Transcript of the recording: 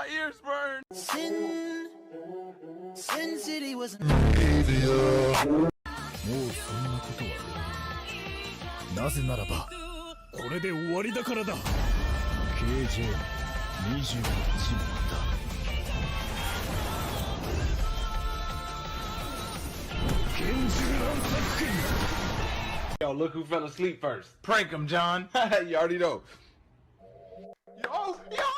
ears burn. Sin City was もうそんなことはできない。なぜならばこれで終わりだからだ。 KJ28 番だ。厳重な作品。 Yo, look who fell asleep first. Prank him, John. You already know. Yo!